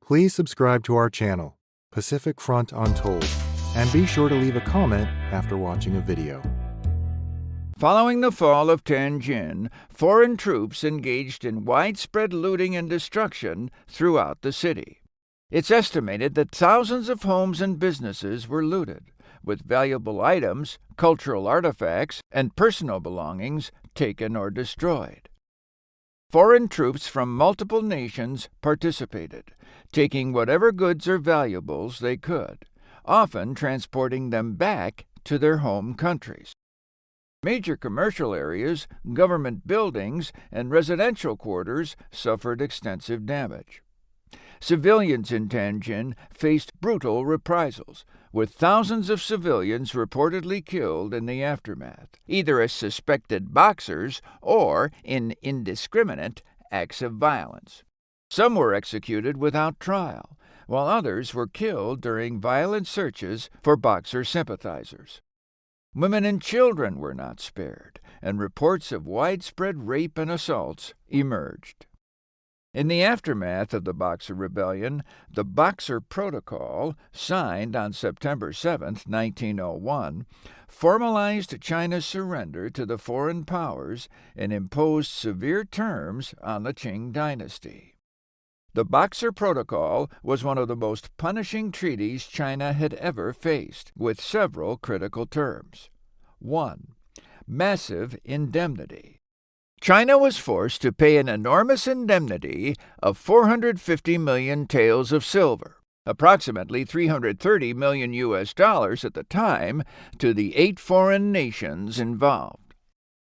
Please subscribe to our channel, Pacific Front Untold, and be sure to leave a comment after watching a video. Following the fall of Tianjin, foreign troops engaged in widespread looting and destruction throughout the city. It's estimated that thousands of homes and businesses were looted, with valuable items, cultural artifacts, and personal belongings taken or destroyed. Foreign troops from multiple nations participated, taking whatever goods or valuables they could, often transporting them back to their home countries. Major commercial areas, government buildings, and residential quarters suffered extensive damage. Civilians in Tianjin faced brutal reprisals, with thousands of civilians reportedly killed in the aftermath, either as suspected boxers or in indiscriminate acts of violence. Some were executed without trial, while others were killed during violent searches for boxer sympathizers. Women and children were not spared, and reports of widespread rape and assaults emerged. In the aftermath of the Boxer Rebellion, the Boxer Protocol, signed on September 7, 1901, formalized China's surrender to the foreign powers and imposed severe terms on the Qing dynasty. The Boxer Protocol was one of the most punishing treaties China had ever faced, with several critical terms. 1. Massive indemnity. China was forced to pay an enormous indemnity of 450 million taels of silver, approximately $330 million at the time, to the 8 foreign nations involved.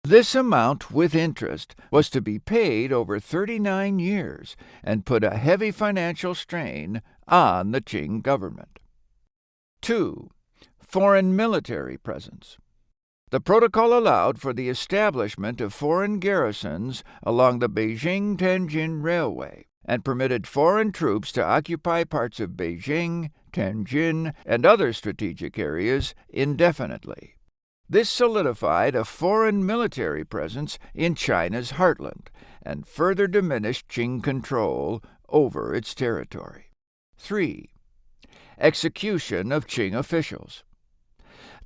This amount, with interest, was to be paid over 39 years and put a heavy financial strain on the Qing government. 2. Foreign military presence. The protocol allowed for the establishment of foreign garrisons along the Beijing-Tianjin Railway and permitted foreign troops to occupy parts of Beijing, Tianjin, and other strategic areas indefinitely. This solidified a foreign military presence in China's heartland and further diminished Qing control over its territory. 3. Execution of Qing officials.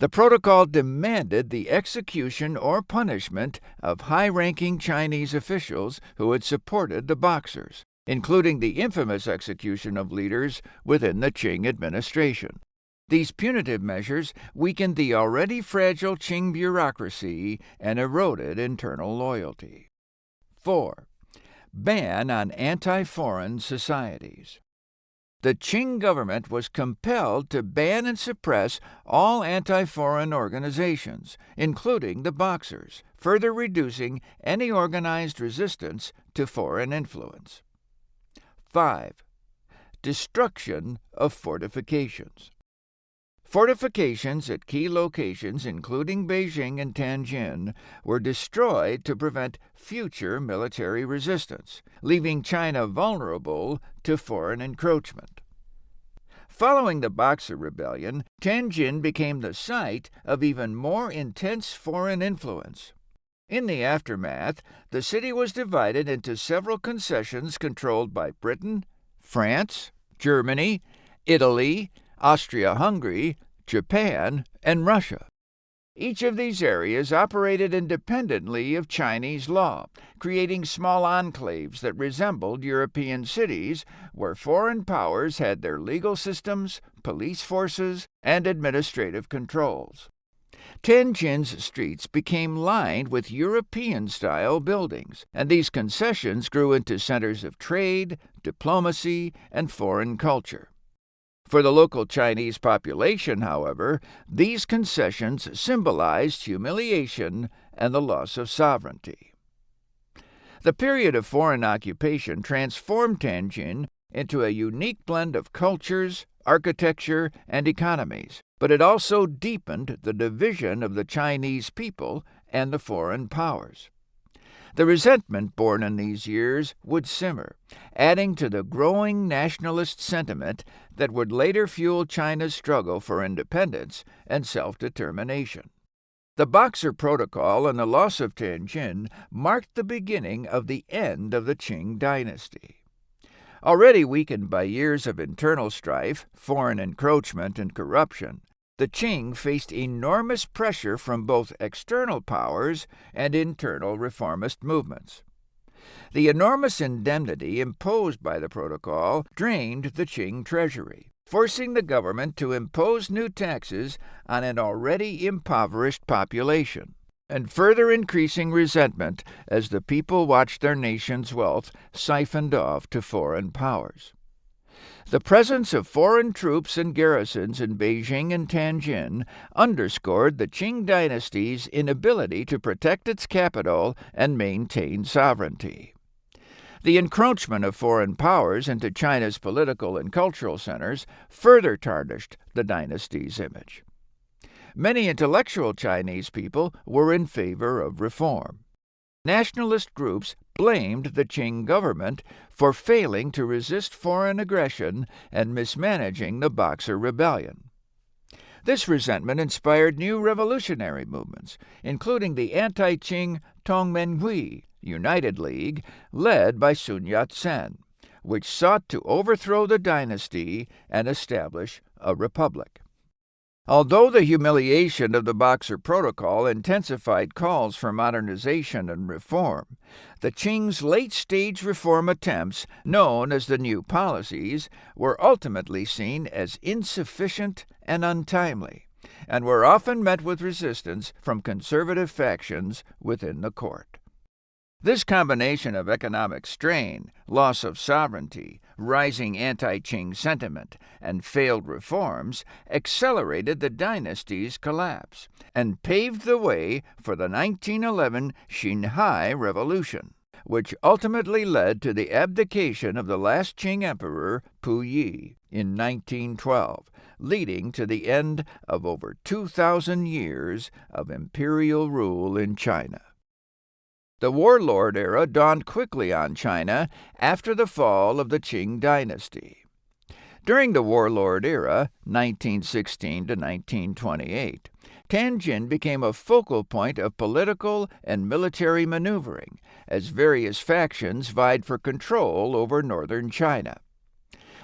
The protocol demanded the execution or punishment of high-ranking Chinese officials who had supported the Boxers, including the infamous execution of leaders within the Qing administration. These punitive measures weakened the already fragile Qing bureaucracy and eroded internal loyalty. 4. Ban on anti-foreign societies. The Qing government was compelled to ban and suppress all anti-foreign organizations, including the Boxers, further reducing any organized resistance to foreign influence. 5. Destruction of fortifications. Fortifications at key locations, including Beijing and Tianjin, were destroyed to prevent future military resistance, leaving China vulnerable to foreign encroachment. Following the Boxer Rebellion, Tianjin became the site of even more intense foreign influence. In the aftermath, the city was divided into several concessions controlled by Britain, France, Germany, Italy, Austria-Hungary, Japan, and Russia. Each of these areas operated independently of Chinese law, creating small enclaves that resembled European cities where foreign powers had their legal systems, police forces, and administrative controls. Tianjin's streets became lined with European-style buildings, and these concessions grew into centers of trade, diplomacy, and foreign culture. For the local Chinese population, however, these concessions symbolized humiliation and the loss of sovereignty. The period of foreign occupation transformed Tianjin into a unique blend of cultures, architecture, and economies, but it also deepened the division of the Chinese people and the foreign powers. The resentment born in these years would simmer, adding to the growing nationalist sentiment that would later fuel China's struggle for independence and self-determination. The Boxer Protocol and the loss of Tianjin marked the beginning of the end of the Qing dynasty. Already weakened by years of internal strife, foreign encroachment, and corruption, the Qing faced enormous pressure from both external powers and internal reformist movements. The enormous indemnity imposed by the protocol drained the Qing treasury, forcing the government to impose new taxes on an already impoverished population, and further increasing resentment as the people watched their nation's wealth siphoned off to foreign powers. The presence of foreign troops and garrisons in Beijing and Tianjin underscored the Qing dynasty's inability to protect its capital and maintain sovereignty. The encroachment of foreign powers into China's political and cultural centers further tarnished the dynasty's image. Many intellectual Chinese people were in favor of reform. Nationalist groups blamed the Qing government for failing to resist foreign aggression and mismanaging the Boxer Rebellion. This resentment inspired new revolutionary movements, including the anti-Qing Tongmenghui United League, led by Sun Yat-sen, which sought to overthrow the dynasty and establish a republic. Although the humiliation of the Boxer Protocol intensified calls for modernization and reform, the Qing's late-stage reform attempts, known as the New Policies, were ultimately seen as insufficient and untimely, and were often met with resistance from conservative factions within the court. This combination of economic strain, loss of sovereignty, rising anti-Qing sentiment, and failed reforms accelerated the dynasty's collapse and paved the way for the 1911 Xinhai Revolution, which ultimately led to the abdication of the last Qing emperor, Puyi, in 1912, leading to the end of over 2,000 years of imperial rule in China. The Warlord Era dawned quickly on China after the fall of the Qing dynasty. During the Warlord Era, 1916 to 1928, Tianjin became a focal point of political and military maneuvering as various factions vied for control over northern China.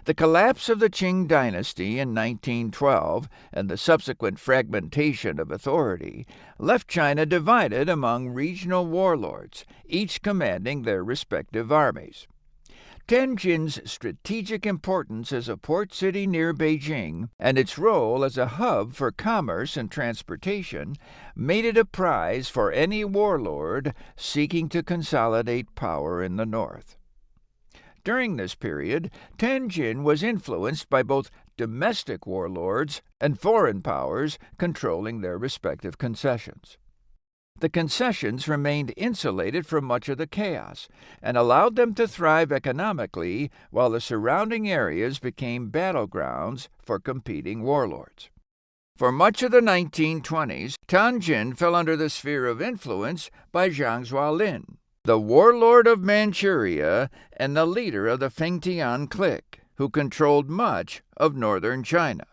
The collapse of the Qing dynasty in 1912 and the subsequent fragmentation of authority left China divided among regional warlords, each commanding their respective armies. Tianjin's strategic importance as a port city near Beijing and its role as a hub for commerce and transportation made it a prize for any warlord seeking to consolidate power in the north. During this period, Tianjin was influenced by both domestic warlords and foreign powers controlling their respective concessions. The concessions remained insulated from much of the chaos and allowed them to thrive economically while the surrounding areas became battlegrounds for competing warlords. For much of the 1920s, Tianjin fell under the sphere of influence by Zhang Zuolin, the warlord of Manchuria and the leader of the Fengtian clique, who controlled much of northern China.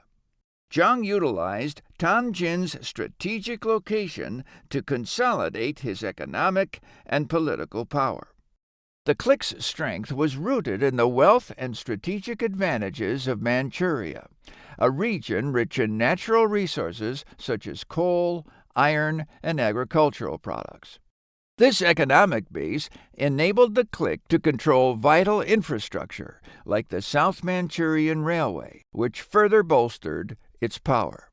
Zhang utilized Tianjin's strategic location to consolidate his economic and political power. The clique's strength was rooted in the wealth and strategic advantages of Manchuria, a region rich in natural resources such as coal, iron, and agricultural products. This economic base enabled the clique to control vital infrastructure, like the South Manchurian Railway, which further bolstered its power.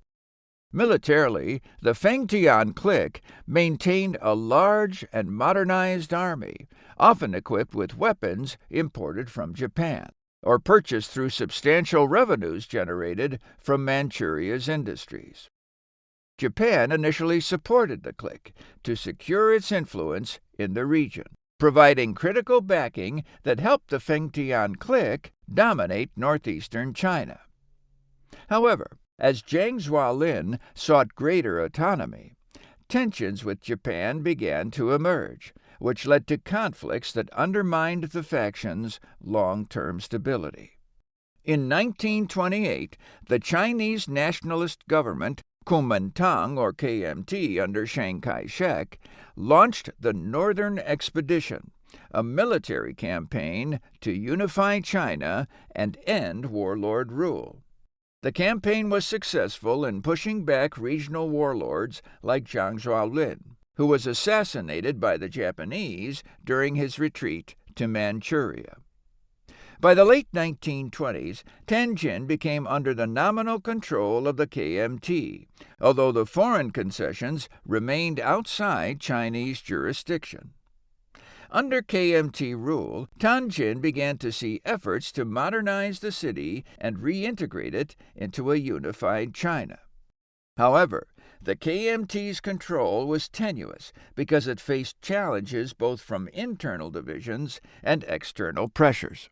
Militarily, the Fengtian clique maintained a large and modernized army, often equipped with weapons imported from Japan, or purchased through substantial revenues generated from Manchuria's industries. Japan initially supported the clique to secure its influence in the region, providing critical backing that helped the Fengtian clique dominate northeastern China. However, as Zhang Zuolin sought greater autonomy, tensions with Japan began to emerge, which led to conflicts that undermined the faction's long-term stability. In 1928, the Chinese nationalist government, Kuomintang or KMT under Chiang Kai-shek, launched the Northern Expedition, a military campaign to unify China and end warlord rule. The campaign was successful in pushing back regional warlords like Zhang Zuolin, who was assassinated by the Japanese during his retreat to Manchuria. By the late 1920s, Tianjin became under the nominal control of the KMT, although the foreign concessions remained outside Chinese jurisdiction. Under KMT rule, Tianjin began to see efforts to modernize the city and reintegrate it into a unified China. However, the KMT's control was tenuous because it faced challenges both from internal divisions and external pressures.